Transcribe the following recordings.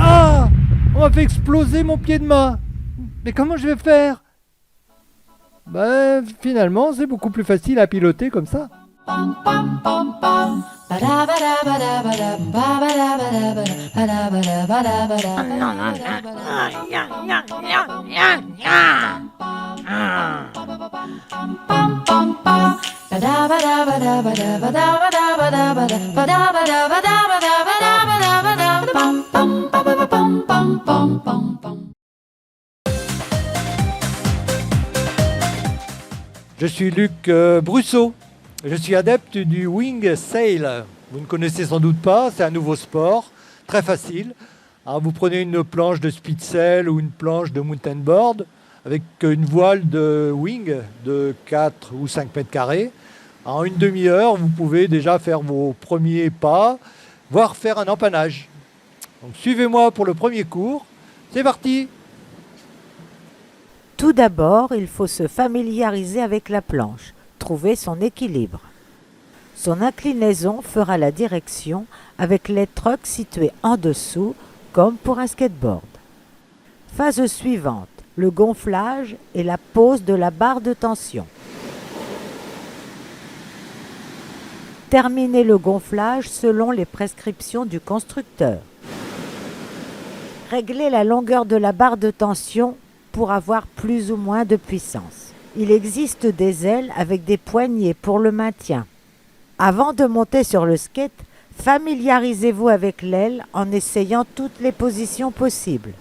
Ah! On m'a fait exploser mon pied de main. Mais comment je vais faire? Finalement, c'est beaucoup plus facile à piloter comme ça. Je suis Luc Brusseau. Je suis adepte du Wing Sail. Vous ne connaissez sans doute pas, c'est un nouveau sport, très facile. Alors vous prenez une planche de speedsail ou une planche de mountain board avec une voile de wing de 4 ou 5 mètres carrés. En une demi-heure, vous pouvez déjà faire vos premiers pas, voire faire un empannage. Donc suivez-moi pour le premier cours. C'est parti! Tout d'abord, il faut se familiariser avec la planche, trouver son équilibre. Son inclinaison fera la direction avec les trucks situés en dessous, comme pour un skateboard. Phase suivante, le gonflage et la pose de la barre de tension. Terminez le gonflage selon les prescriptions du constructeur. Réglez la longueur de la barre de tension pour avoir plus ou moins de puissance. Il existe des ailes avec des poignées pour le maintien. Avant de monter sur le skate, familiarisez-vous avec l'aile en essayant toutes les positions possibles.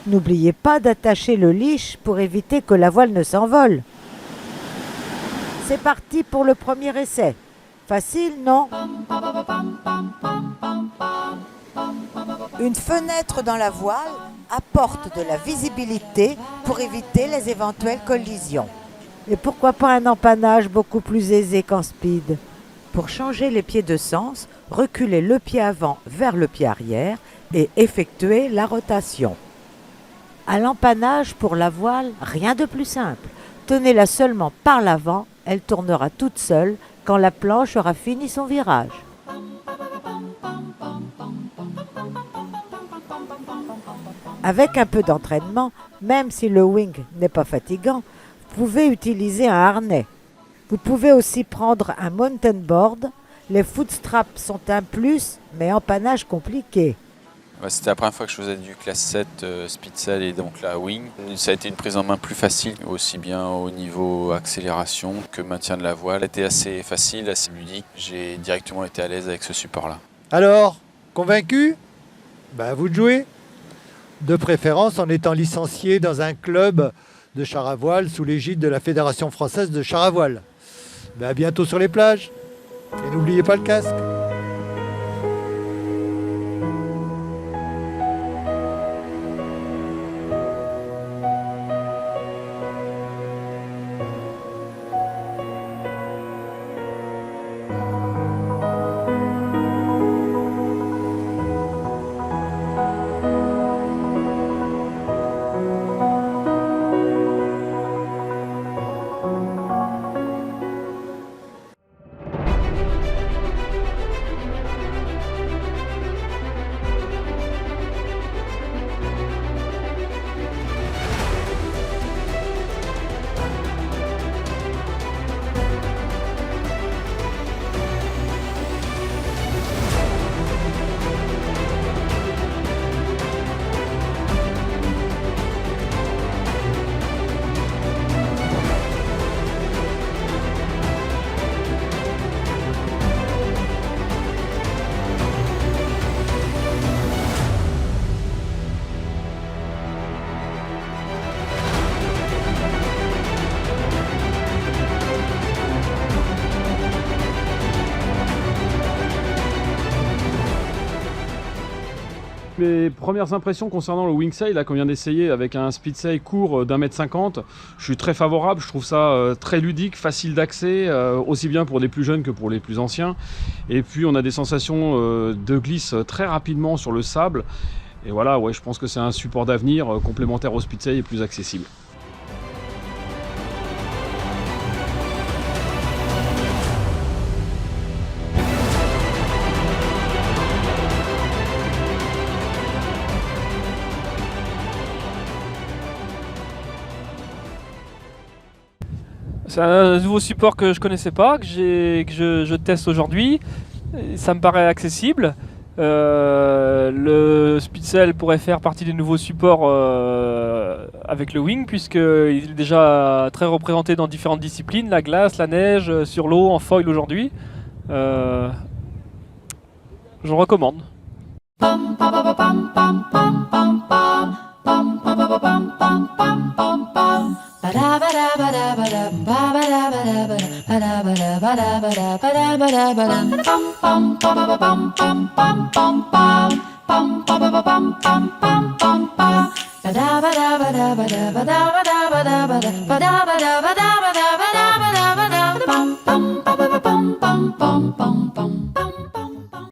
N'oubliez pas d'attacher le leash pour éviter que la voile ne s'envole. C'est parti pour le premier essai. Facile, non? Une fenêtre dans la voile apporte de la visibilité pour éviter les éventuelles collisions. Et pourquoi pas un empannage beaucoup plus aisé qu'en speed? Pour changer les pieds de sens, reculez le pied avant vers le pied arrière et effectuez la rotation. À l'empannage pour la voile, rien de plus simple. Tenez-la seulement par l'avant, elle tournera toute seule quand la planche aura fini son virage. Avec un peu d'entraînement, même si le wing n'est pas fatigant, vous pouvez utiliser un harnais. Vous pouvez aussi prendre un mountain board. Les footstraps sont un plus, mais empannage compliqué. C'était la première fois que je faisais du classe 7 speedsail et donc la wing. Ça a été une prise en main plus facile, aussi bien au niveau accélération que maintien de la voile. C'était assez facile, assez ludique. J'ai directement été à l'aise avec ce support-là. Alors, convaincu? Vous de jouer. De préférence en étant licencié dans un club de char à voile sous l'égide de la Fédération française de char à voile. À bientôt sur les plages. Et n'oubliez pas le casque. mes premières impressions concernant le wing sail là, qu'on vient d'essayer avec un speed sail court d'1,50 m. Je suis très favorable, je trouve ça très ludique, facile d'accès, aussi bien pour les plus jeunes que pour les plus anciens. Et puis on a des sensations de glisse très rapidement sur le sable. Et voilà, ouais, je pense que c'est un support d'avenir complémentaire au speed sail et plus accessible. C'est un nouveau support que je connaissais pas, que je teste aujourd'hui. Ça me paraît accessible. Le Speedsail pourrait faire partie des nouveaux supports avec le wing, puisqu'il est déjà très représenté dans différentes disciplines, la glace, la neige, sur l'eau, en foil aujourd'hui. Je le recommande. Ba da ba da ba da ba da ba da ba da ba da ba da ba da ba da ba da ba